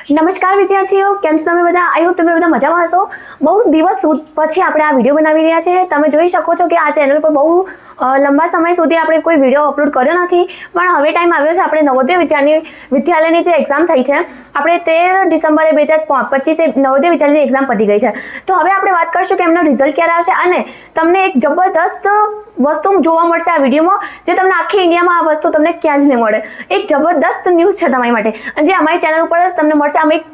નમસ્કાર વિદ્યાર્થીઓ, કેમ છો તમે બધા? આઈ હોપ તમે બધા મજામાં હશો. બહુ દિવસ પછી આપણે આ વિડીયો બનાવી રહ્યા છીએ. તમે જોઈ શકો છો કે આ ચેનલ પર બહુ લંબા સમય સુધી આપણે કોઈ વિડીયો અપલોડ કર્યો નથી, પણ હવે ટાઈમ આવ્યો છે. આપણે નવોદય વિદ્યાલયની જે એક્ઝામ થઈ છે, આપણે 13 ડિસેમ્બરે 2025 નવોદય વિદ્યાલયની એક્ઝામ પતી ગઈ છે. તો હવે આપણે વાત કરશું કે એમનો રિઝલ્ટ ક્યારે આવશે અને તમને એક જબરદસ્ત વસ્તુ જોવા મળશે આ વિડીયોમાં, જે તમને આખી ઇન્ડિયામાં આ વસ્તુ તમને ક્યાં જ નહીં મળે. એક જબરદસ્ત ન્યૂઝ છે તમારી માટે, અને જે અમારી ચેનલ ઉપર જ તમને મળશે. આમ એક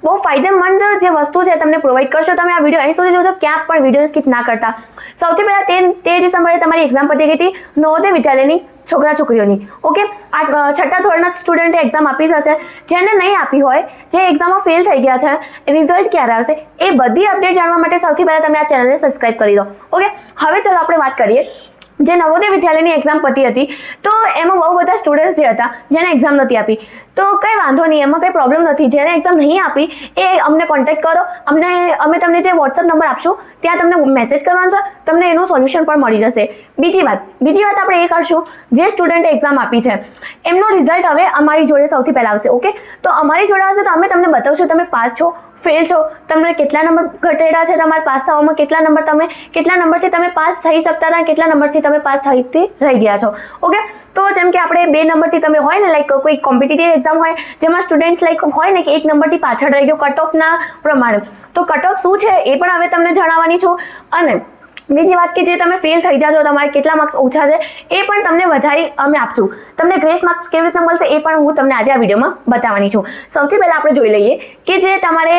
બહુ ફાયદેમંદ જે વસ્તુ છે તમને પ્રોવાઈડ કરશો. તમે આ વિડીયો અહીં સુધી જોજો, ક્યાંક પણ વિડીયો સ્કીપ ના કરતા. સૌથી પહેલા 13 ડિસેમ્બરે તમારી એક્ઝામ પતી ગઈ હતી નવોદય વિદ્યાલયની છોકરા છોકરીઓની. ઓકે, આ 6ઠ્ઠા ધોરણના સ્ટુડન્ટે એક્ઝામ આપી હશે. જેને નહીં આપી હોય, જે એક્ઝામમાં ફેલ થઈ ગયા છે, રિઝલ્ટ ક્યારે આવશે એ બધી અપડેટ જાણવા માટે સૌથી પહેલા તમે આ ચેનલને સબસ્ક્રાઇબ કરી દો. ઓકે, હવે ચાલો આપણે વાત કરીએ. જે નવોદય વિદ્યાલયની એક્ઝામ પતી હતી, તો એમાં બહુ બધા સ્ટુડન્ટ્સ જે હતા જેને એક્ઝામ નથી આપી, તો કંઈ વાંધો નહીં, એમાં કંઈ પ્રોબ્લેમ નથી. જેને એક્ઝામ નહીં આપી એ અમને કોન્ટેક્ટ કરો. અમે તમને જે વોટ્સઅપ નંબર આપશું ત્યાં તમને મેસેજ કરવાનો છે, તમને એનું સોલ્યુશન પણ મળી જશે. બીજી વાત આપણે એ કરશું, જે સ્ટુડન્ટે એક્ઝામ આપી છે એમનો રિઝલ્ટ હવે અમારી જોડે સૌથી પહેલાં આવશે. ઓકે, તો અમારી જોડે આવશે તો અમે તમને બતાવશું તમે પાસ છો, ફેલ છો, તમને કેટલા નંબર ઘટેલા છે તમારે પાસ થવામાં, કેટલા નંબરથી તમે પાસ થઈ શકતા હતા, કેટલા નંબરથી તમે પાસ થઈ રહી ગયા છો. ઓકે, તો જેમ કે આપણે 2 નંબરથી તમે હોય ને, લાઈક કોઈ કોમ્પિટિટિવ એક્ઝામ હોય જેમાં સ્ટુડન્ટ્સ લાઈક હોય ને કે 1 નંબરથી પાછળ રહી ગયો કટ ઓફના પ્રમાણે, તો કટ ઓફ શું છે એ પણ હવે તમને જણાવવાની છું. અને બીજી વાત કે જે તમે ફેલ થઈ જાજો, તમારે કેટલા માર્ક્સ ઓછા છે એ પણ તમને વધારી અમે આપશું. તમને ગ્રેસ માર્ક્સ કેવી રીતના મળશે એ પણ હું તમને આજે આ વિડીયોમાં બતાવવાની છું. સૌથી પહેલાં આપણે જોઈ લઈએ કે જે તમારે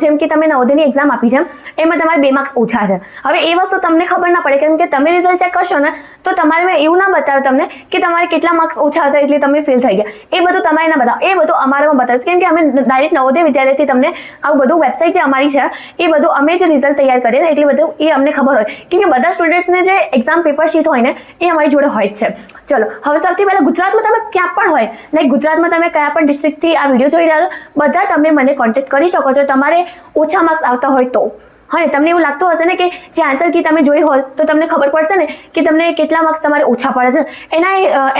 જેમ કે તમે નવોદયની એક્ઝામ આપી છે એમાં તમારે 2 માર્ક્સ ઓછા છે. હવે એ વસ્તુ તમને ખબર ના પડે, કેમ કે તમે રિઝલ્ટ ચેક કરશો ને તો તમારે મેં એવું ના બતાવે તમને કે તમારે કેટલા માર્ક્સ ઓછા હતા એટલે તમે ફેલ થઈ ગયા. એ બધું તમારે ના બતાવો, એ બધું અમારામાં બતાવીશ, કેમ કે અમે ડાયરેક્ટ નવોદય વિદ્યાલયથી તમને આવું બધું વેબસાઇટ જે અમારી છે એ બધું અમે જે રિઝલ્ટ તૈયાર કરીએ ને એટલે બધું એ અમને ખબર હોય, કેમ કે બધા સ્ટુડન્ટ્સને જે એક્ઝામ પેપર શીટ હોય ને એ અમારી જોડે હોય જ છે. ચલો, હવે સૌથી પહેલાં ગુજરાતમાં તમે ક્યાં પણ હોય, લાઈક ગુજરાતમાં તમે કયા પણ ડિસ્ટ્રિક્ટથી આ વિડીયો જોઈ રહ્યા છો, બધા તમે મને કોન્ટેક્ટ કરી શકો છો. તમારે ઓછા માર્ક્સ આવતા હોય તો, હા, તમને એવું લાગતું હશે ને કે જે આન્સર કી તમે જોઈ હોય તો તમને ખબર પડશે ને કે તમને કેટલા માર્ક્સ તમારે ઓછા પડે છે.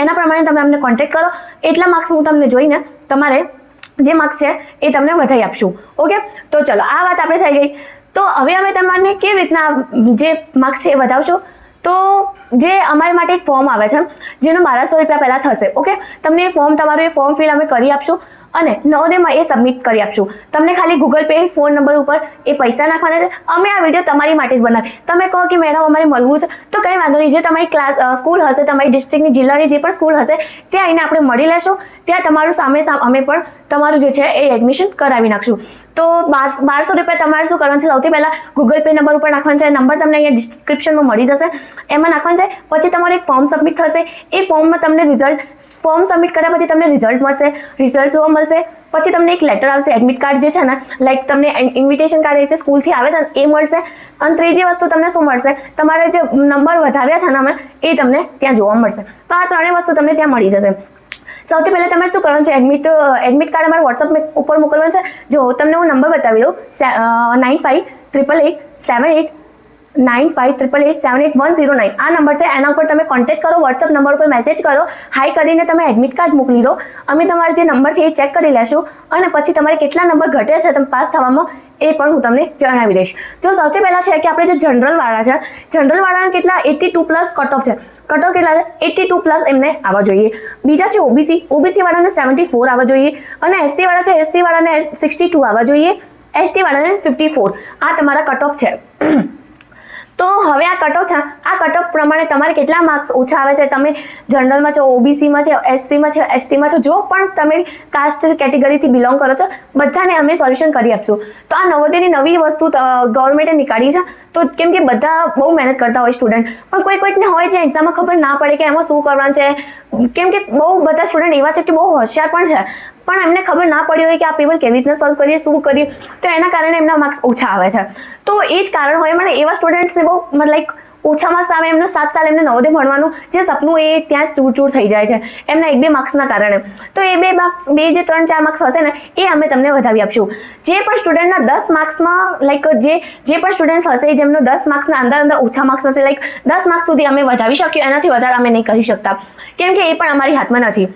એના પ્રમાણે તમે અમને કોન્ટેક્ટ કરો. એટલા માર્ક્સ હું તમને જોઈને તમારે જે માર્ક્સ છે એ તમને વધારી આપશું. ઓકે, તો ચલો, આ વાત આપણે થઈ ગઈ. તો હવે અમે તમને કેવી રીતના જે માર્ક્સ છે એ વધાવશું, તો જે અમારી માટે એક ફોર્મ આવે છે જેનો 1200 રૂપિયા પહેલાં થશે. ઓકે, તમને તમારું એ ફોર્મ ફિલ અમે કરી આપશું અને નવોદયમાં એ સબમિટ કરી આપશું. તમને ખાલી ગૂગલ પે ફોન નંબર ઉપર એ પૈસા નાખવાના છે. અમે આ વિડીયો તમારી માટે જ બનાવી. તમે કહો કે મેડમ અમારે મળવું છે, તો કંઈ વાંધો નહીં. જે તમારી સ્કૂલ હશે, તમારી ડિસ્ટ્રિક્ટની જિલ્લાની જે પણ સ્કૂલ હશે ત્યાં આવીને આપણે મળી લેશું. ત્યાં તમારું સામે અમે પણ તમારું જે છે એ એડમિશન કરાવી નાખશું. તો 1200 રૂપિયા તમારે શું કરવાનું છે, સૌથી પહેલાં ગૂગલ પે નંબર ઉપર નાખવાનું છે. નંબર તમને અહીંયા ડિસ્ક્રિપ્શનમાં મળી જશે, એમાં નાખવાનું છે. પછી તમારું એક ફોર્મ સબમિટ થશે. એ ફોર્મમાં તમને ફોર્મ સબમિટ કર્યા પછી તમને રિઝલ્ટ મળશે, રિઝલ્ટ જોવા મળશે. પછી તમને એક લેટર આવશે, એડમિટ કાર્ડ જે છે ને, લાઈક તમને ઇન્વિટેશન કાર્ડ રીતે સ્કૂલથી આવે છે ને એ મળશે. અને ત્રીજી વસ્તુ તમને શું મળશે, તમારે જે નંબર વધાવ્યા છે ને અમે એ તમને ત્યાં જોવા મળશે. તો આ 3 વસ્તુ તમને ત્યાં મળી જશે. સૌથી પહેલાં તમારે શું કરવાનું છે, એડમિટ કાર્ડ અમારા વોટ્સઅપ ઉપર મોકલવાનું છે. જો તમને હું નંબર બતાવી દઉં, 95887898787810 આ નંબર છે. એના ઉપર તમે કોન્ટેક્ટ કરો, વોટ્સઅપ નંબર ઉપર મેસેજ કરો, હાઈ કરીને તમે એડમિટ કાર્ડ મોકલી દો. અમે તમારો જે નંબર છે એ ચેક કરી લેશું અને પછી તમારે કેટલા નંબર ઘટે છે તમે પાસ થવામાં એ પણ હું તમને જણાવી દઈશ. તો સૌથી પહેલાં છે કે આપણે જે જનરલવાળા છે, જનરલવાળાના કેટલા 82+ કટ ઓફ છે. કટ ઓફ કેટલા છે? 82+ એમને આવવા જોઈએ. બીજા છે ઓબીસી વાળાને 74 આવવા જોઈએ, અને એસસી વાળા છે, એસસી વાળાને 62 આવવા જોઈએ, એસટી વાળાને 54. આ તમારા કટ ઓફ છે. તો હવે આ કટ ઓફ છે, આ કટ ઓફ પ્રમાણે તમારે કેટલા માર્ક્સ ઓછા આવે છે, તમે જનરલમાં છો, ઓબીસીમાં છે, એસસીમાં છે, એસટીમાં છો, જો પણ તમે કાસ્ટ કેટેગરીથી બિલોંગ કરો છો, બધાને અમે સોલ્યુશન કરી આપશું. તો આ નવોદયની નવી વસ્તુ ગવર્મેન્ટે નીકાળી છે. તો કેમ કે બધા બહુ મહેનત કરતા હોય સ્ટુડન્ટ, પણ કોઈને હોય જે એક્ઝામમાં ખબર ના પડે કે એમાં શું કરવાનું છે, કેમ કે બહુ બધા સ્ટુડન્ટ એવા છે કે બહુ હોશિયાર પણ છે, પણ એમને ખબર ના પડી હોય કે આ પેપર કેવી રીતના સોલ્વ કરીએ, શું કરીએ, તો એના કારણે એમના માર્ક્સ ઓછા આવે છે. તો એ જ કારણ હોય. મને એવા સ્ટુડન્ટ્સને બહુ લાઈક ઓછા માર્ક્સ આવે, એમનું 7 સાલ એમને નવોદય ભણવાનું જે સપનું એ ત્યાં જ ચૂર થઈ જાય છે એમના 1-2 માર્ક્સના કારણે. તો એ 2 માર્ક્સ, જે 3-4 માર્ક્સ હશે ને એ અમે તમને વધાવી આપશું. જે પણ સ્ટુડન્ટના 10 માર્ક્સમાં લાઈક જે પણ સ્ટુડન્ટ્સ હશે જેમનો 10 માર્ક્સના અંદર ઓછા માર્ક્સ હશે, લાઈક 10 માર્ક્સ સુધી અમે વધાવી શકીએ, એનાથી વધારે અમે નહીં કરી શકતા, કેમ કે એ પણ અમારી હાથમાં નથી.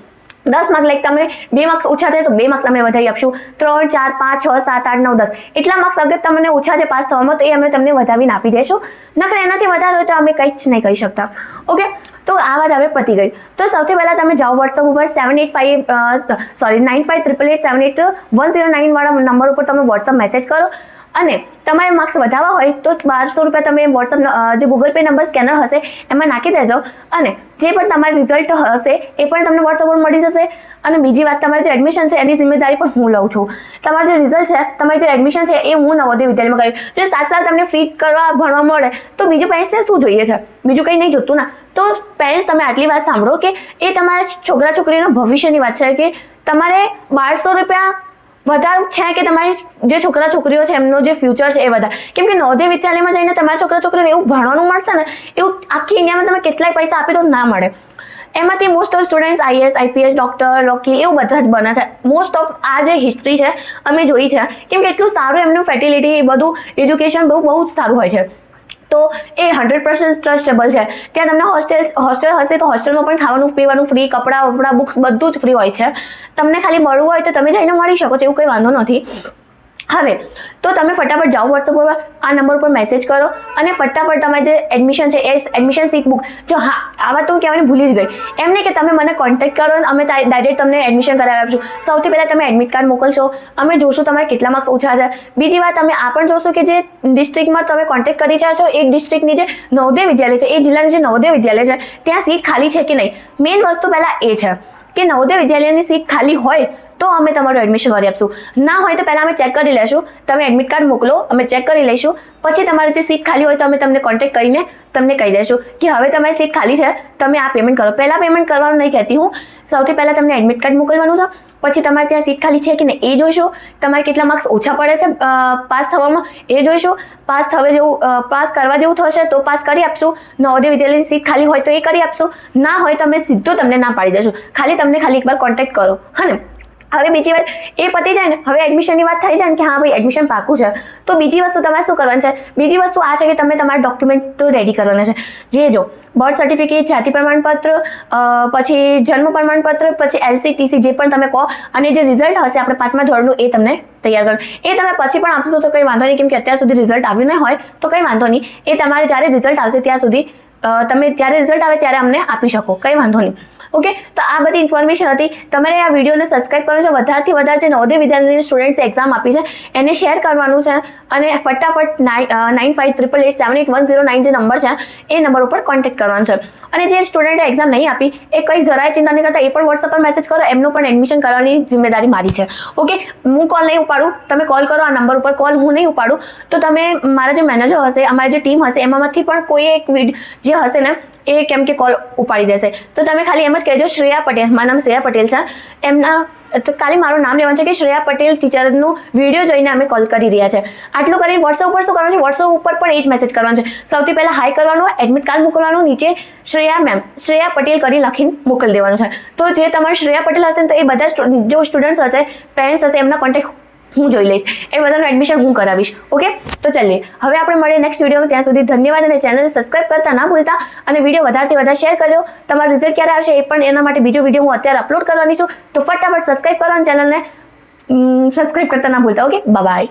10 માર્ક લાઈક તમે 2 માર્ક્સ ઓછા થાય તો 2 માર્ક્સ અમે વધારી આપશું, 3, 4, 5, 6, 7, 8, 9, 10 એટલા માર્ક્સ અગર તમને ઓછા છે પાસ થવામાં તો એ અમે તમને વધાવીને આપી દઈશું, નકર એનાથી વધારે હોય તો અમે કંઈ જ નહીં કરી શકતા. ઓકે, તો આ વાત હવે પતી ગઈ. તો સૌથી પહેલાં તમે જાઓ વોટ્સઅપ ઉપર 9588781009 વાળા નંબર ઉપર તમે વોટ્સઅપ મેસેજ કરો અને તમારે માર્ક્સ વધારવા હોય તો 1200 રૂપિયા તમે વોટ્સઅપ જે ગૂગલ પે નંબર સ્કેનર હશે એમાં નાખી દેજો અને જે પણ તમારું રિઝલ્ટ હશે એ પણ તમને વોટ્સઅપ પર મળી જશે. અને બીજી વાત, તમારે જે એડમિશન છે એની જિમ્મેદારી પણ હું લઉં છું. તમારું જે રિઝલ્ટ છે, તમારી જે એડમિશન છે એ હું નવોદય વિદ્યાલયમાં કર્યું. જો 7 સાલ તમને ફ્રી કરવા ભણવા મળે તો બીજું પેરેન્ટ્સને શું જોઈએ છે? બીજું કંઈ નહીં જોતું ના. તો પેરેન્ટ્સ તમે આટલી વાત સાંભળો કે એ તમારા છોકરા છોકરીના ભવિષ્યની વાત છે કે તમારે 1200 રૂપિયા વધારે છે કે તમારી જે છોકરા છોકરીઓ છે એમનો જે ફ્યુચર છે એ વધારે. કેમ કે નવોદય વિદ્યાલયમાં જઈને તમારા છોકરા છોકરીને એવું ભણવાનું મળશે ને એવું આખી ઇન્ડિયામાં તમે કેટલાય પૈસા આપી તો ના મળે. એમાંથી most of student IAS, IPS, doctor, વકીલ એવું બધા જ બને છે. મોસ્ટ ઓફ આ જે હિસ્ટ્રી છે અમે જોઈ છે, કેમ કે એટલું સારું એમનું ફેસિલિટી, એ બધું એજ્યુકેશન બહુ જ સારું હોય છે. તો એ 100% ટ્રસ્ટેબલ છે. ત્યાં તમને હોસ્ટેલ હશે તો હોસ્ટેલમાં પણ ખાવાનું પીવાનું ફ્રી, કપડાં બુક્સ બધું જ ફ્રી હોય છે. તમને ખાલી મળવું હોય તો તમે જઈને મળી શકો છો, એવું કંઈ વાંધો નથી. હવે તો તમે ફટાફટ જાઓ વોટ્સઅપ પર આ નંબર પર મેસેજ કરો અને ફટાફટ તમારી જે એડમિશન છે એ એડમિશન સીટ બુક. જો હા, આ વાત તો હું કહેવાની ભૂલી જ ગઈ. એમ નહીં કે તમે મને કોન્ટેક્ટ કરો અને અમે ડાયરેક્ટ તમને એડમિશન કરાવી આપીશું. સૌથી પહેલાં તમે એડમિટ કાર્ડ મોકલશો, અમે જોશું તમારે કેટલા માર્ક્સ ઓછા છે. બીજી વાત, અમે આ પણ જોશું કે જે ડિસ્ટ્રિક્ટમાં તમે કોન્ટેક્ટ કરી રહ્યા છો એ ડિસ્ટ્રિક્ટની જે નવોદય વિદ્યાલય છે, એ જિલ્લાની જે નવોદય વિદ્યાલય છે ત્યાં સીટ ખાલી છે કે નહીં. મેઇન વસ્તુ પહેલાં એ છે કે નવોદય વિદ્યાલયની સીટ ખાલી હોય તો અમે તમારું એડમિશન કરી આપશું. ના હોય તો પહેલાં અમે ચેક કરી લઈશું. તમે એડમિટ કાર્ડ મોકલો, અમે ચેક કરી લઈશું. પછી તમારી જે સીટ ખાલી હોય તો અમે તમને કોન્ટેક્ટ કરીને તમને કહી દઈશું કે હવે તમારી સીટ ખાલી છે, તમે આ પેમેન્ટ કરો. પહેલાં પેમેન્ટ કરવાનું નહીં કહેતી હું. સૌથી પહેલાં તમને એડમિટ કાર્ડ મોકલવાનું છે, પછી તમારે ત્યાં સીટ ખાલી છે કે નહીં એ જોઈશું. તમારે કેટલા માર્ક્સ ઓછા પડે છે પાસ થવામાં એ જોઈશું. પાસ કરવા જેવું થશે તો પાસ કરી આપશું. નવોદય વિદ્યાલયની સીટ ખાલી હોય તો એ કરી આપશું. ના હોય તો અમે સીધું તમને ના પાડી દઈશું. ખાલી એકવાર કોન્ટેક્ટ કરો. હા ને, હવે બીજી વાત એ પતી જાય ને, હવે એડમિશનની વાત થઈ જાય ને કે હા ભાઈ એડમિશન પાકું છે, તો બીજી વસ્તુ તમારે શું કરવાની છે? બીજી વસ્તુ આ છે કે તમે તમારા ડોક્યુમેન્ટ રેડી કરવાના છે. જે જો બર્થ સર્ટિફિકેટ, જાતિ પ્રમાણપત્ર, પછી જન્મ પ્રમાણપત્ર, પછી LC, TC જે પણ તમે કહો, અને જે રિઝલ્ટ હશે આપણે 5મા ધોરણનું એ તમને તૈયાર કરો. એ તમે પછી પણ આપશો તો કંઈ વાંધો નહીં, કેમ કે અત્યાર સુધી રિઝલ્ટ આવ્યું નહીં હોય તો કંઈ વાંધો નહીં. એ તમારે જ્યારે રિઝલ્ટ આવશે ત્યાં સુધી તમે જ્યારે રિઝલ્ટ આવે ત્યારે અમને આપી શકો, કંઈ વાંધો નહીં. ઓકે, તો આ બધી ઇન્ફોર્મેશન હતી. તમારે આ વિડીયોને સબસ્ક્રાઇબ કરવાનું છે. વધારેથી વધારે જે નવોદય વિદ્યાલયની સ્ટુડન્ટ્સ એક્ઝામ આપી છે એને શેર કરવાનું છે અને ફટાફટ 9588781009 જે નંબર છે એ નંબર ઉપર કોન્ટેક્ટ કરવાનો છે. અને જે સ્ટુડન્ટે એક્ઝામ નહીં આપી એ કંઈ જરાય ચિંતા નહીં કરતા, એ પણ વોટ્સઅપ પર મેસેજ કરો. એમનું પણ એડમિશન કરવાની જિમ્મેદારી મારી છે. ઓકે, હું કોલ નહીં ઉપાડું, તમે કોલ કરો આ નંબર ઉપર. કોલ હું નહીં ઉપાડું તો તમે મારા જે મેનેજર હશે, અમારી જે ટીમ હશે એમાંથી પણ કોઈ એક જે હશે ને એ કેમ કે કોલ ઉપાડી દેશે. તો તમે ખાલી એમ જ કહેજો શ્રેયા પટેલ, મારું નામ શ્રેયા પટેલ છે, એમના ખાલી મારું નામ લેવાનું છે કે શ્રેયા પટેલ ટીચરનું વિડીયો જોઈને અમે કોલ કરી રહ્યા છે. આટલું કરીને વોટ્સઅપ ઉપર શું કરવાનું છે? વોટ્સઅપ ઉપર પણ એ જ મેસેજ કરવાનો છે. સૌથી પહેલાં હાઈ કરવાનું, એડમિટ કાર્ડ મોકલવાનું, નીચે શ્રેયા પટેલ કરીને લખીને મોકલી દેવાનું છે. તો જે તમારે શ્રેયા પટેલ હશે ને તો એ બધા જો સ્ટુડન્ટ્સ હશે, પેરેન્ટ્સ હશે, એમના કોન્ટેક્ટ હું જોઈ લઈશ. એ બધાનું એડમિશન હું કરાવીશ. ઓકે, તો ચાલીએ હવે આપણે મળીએ નેક્સ્ટ વિડીયોમાં. ત્યાં સુધી ધન્યવાદ અને ચેનલને સબસ્ક્રાઇબ કરતા ના ભૂલતા અને વિડીયો વધારેથી વધારે શેર કરજો. તમારું રિઝલ્ટ ક્યારે આવશે એ પણ એના માટે બીજો વિડીયો હું અત્યારે અપલોડ કરવાની છું. તો ફટાફટ સબસ્ક્રાઇબ કરો અને ચેનલને સબસ્ક્રાઇબ કરતા ના ભૂલતા. Okay, by.